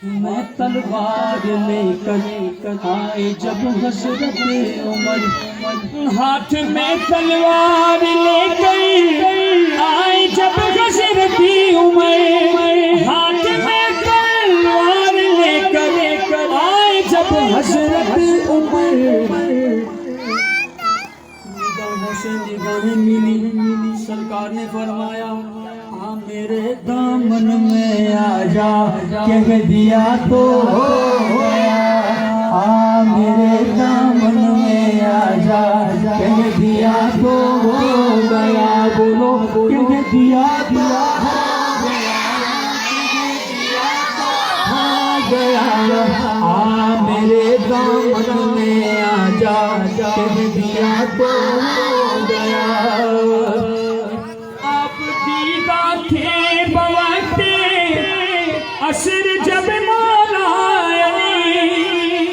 میں تلوار لے کر آئے جب حسرت عمر، ہاتھ میں تلوار لے کر آئے جب حسرت عمر، ہاتھ میں تلوار لے کر آئے جب حسرت عمر، نگاہوں سے نگاہیں ملی، سرکار نے فرمایا میرے دامن میں آ جا، کہہ دیا تو ہو گیا، میرے دامن میں آ جا، کہہ دیا تو ہو گیا، بولو کہہ دیا تو ہو گیا، میرے دامن میں آ جا، کہہ دیا تو ہو گیا۔ عصر جب مولا علی،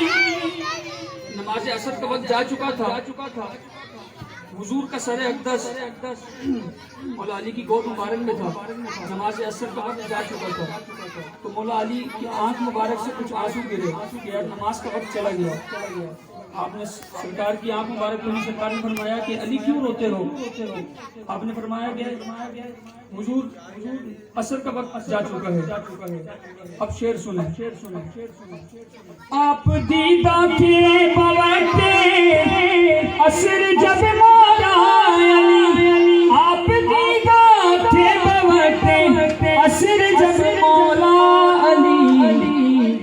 نماز عصر کا وقت جا چکا تھا، حضور کا سر اقدس مولا علی کی گود مبارک میں تھا، نماز عصر کا وقت جا چکا تھا، تو مولا علی کی آنکھ مبارک سے کچھ آنسو گرے کہ یار نماز کا وقت چلا گیا۔ آپ نے سرکار کی آنکھ مبارک میں سرکار نے فرمایا کہ علی کیوں روتے ہو؟ آپ نے فرمایا کہ حضور عصر کا وقت جا چکا ہے۔ اب شعر سنیں، آپ دیدہ تھے بوقت عصر جب مولا علی، آپ دیدہ تھے بوقت عصر جب مولا علی،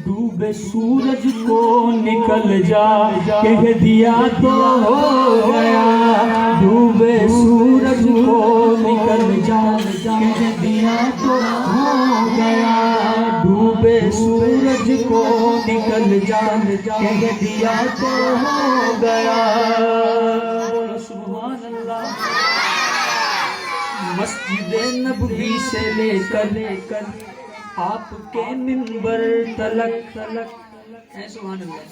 ڈوبے سورج کو نکل جا، کہہ دیا تو ہو گیا، ڈوبے سورج کو نکل جا، کہہ دیا تو ہو گیا، ڈوبے سورج کو نکل جا، کہہ دیا تو ہو گیا۔ سبحان اللہ۔ مسجد نبوی سے لے کر آپ کے منبر تلک، سبحان اللہ،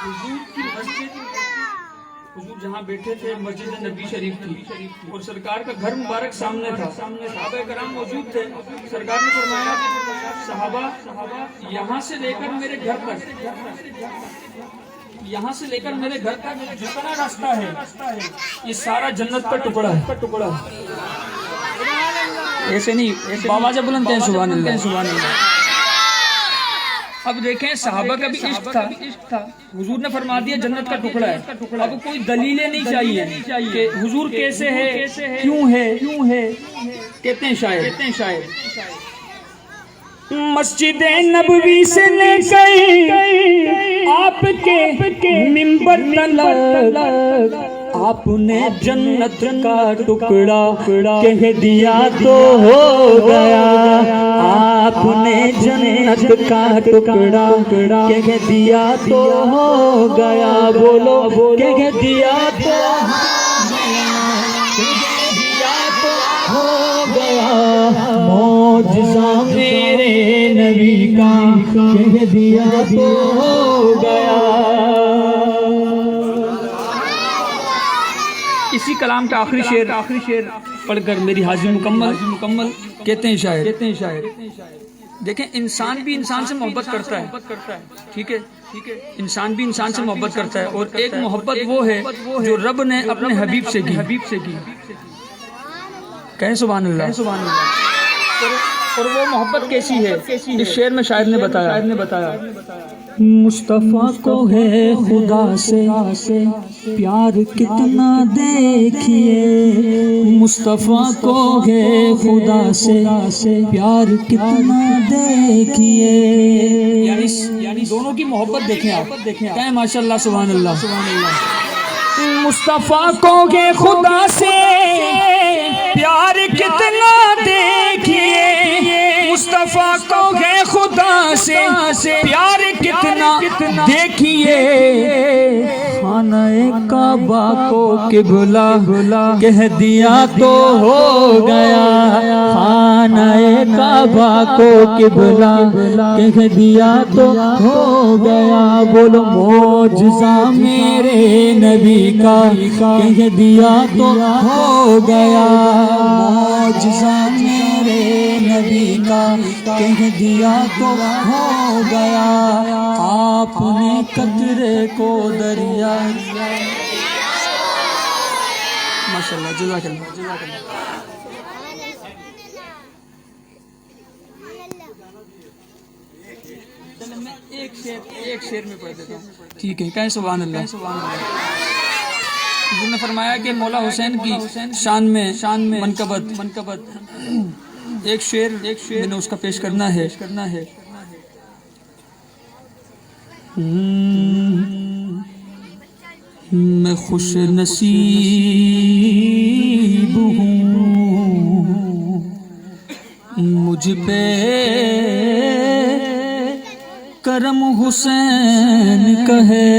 حضور کی مسجد، حضور جہاں بیٹھے تھے مسجد نبی شریف تھی اور سرکار کا گھر مبارک سامنے تھا، صحابہ کرام موجود تھے۔ سرکار نے فرمایا صحابہ یہاں سے لے کر میرے گھر تک، یہاں سے لے کر میرے گھر تک جتنا راستہ ہے یہ سارا جنت کا ٹکڑا ہے۔ ایسے نہیں بابا جب بلند ہیں سبحان اللہ۔ اب دیکھیں صحابہ کا بھی عشق تھا، حضور نے فرما دیا جنت کا ٹکڑا ہے، اب کوئی دلیلیں نہیں چاہیے کہ حضور کیسے ہے، کیوں ہے، کہتے ہیں شاعر مسجد نبوی سے لے کر آپ کے منبر تلک، آپ نے جنت کا ٹکڑا کہہ دیا تو ہو گیا، آپ نے جنت کا ٹکڑا کہہ دیا تو ہو گیا، بولو کہہ دیا تو ہو گیا، معجزہ میرے نبی کا کہہ دیا تو ہو گیا۔ اسی کلام کا آخری شعر پڑھ کر میری حاضری مکمل۔ کہتے ہیں شاعر دیکھیں انسان بھی انسان سے محبت کرتا ہے، ٹھیک ہے، انسان بھی انسان سے محبت کرتا ہے، اور ایک محبت وہ ہے جو رب نے اپنے حبیب سے کی، کہیں سبحان اللہ۔ اور وہ محبت کیسی ہے اس شعر میں شاعر نے بتایا، مصطفیٰ کو ہے خدا سے پیار کتنا دیکھیے، مصطفیٰ کو ہے خدا سے پیار کتنا دیکھیے، یعنی دونوں کی محبت دیکھیں آپ، کہیں ماشاء اللہ سبحان اللہ۔ مصطفیٰ کو ہے خدا سے پیار کتنا دیکھیے، مصطفیٰ کو ہے خدا سے پیار کتنا دیکھیے، خانہ کعبہ کو قبلہ کہہ دیا تو ہو گیا، خانہ کعبہ کو قبلہ کہہ دیا تو ہو گیا، بولو معجزہ میرے نبی کا کہہ دیا تو ہو گیا، معجزہ میرے میرے نبی کا کہہ دیا تو ہو گیا، آپ نے قطرے کو دریا۔ ماشاءاللہ، جزاک اللہ، جزاک اللہ۔ چلیں میں ایک شعر میں پڑھ دیتا ہوں، ٹھیک ہے؟ کہیں سبحان اللہ، سبحان اللہ۔ حضور نے فرمایا کہ مولا حسین کی شان میں منقبت ایک شعر میں نے اس کا پیش کرنا ہے۔ میں خوش نصیب ہوں، مجھ پہ کرم حسین کا ہے۔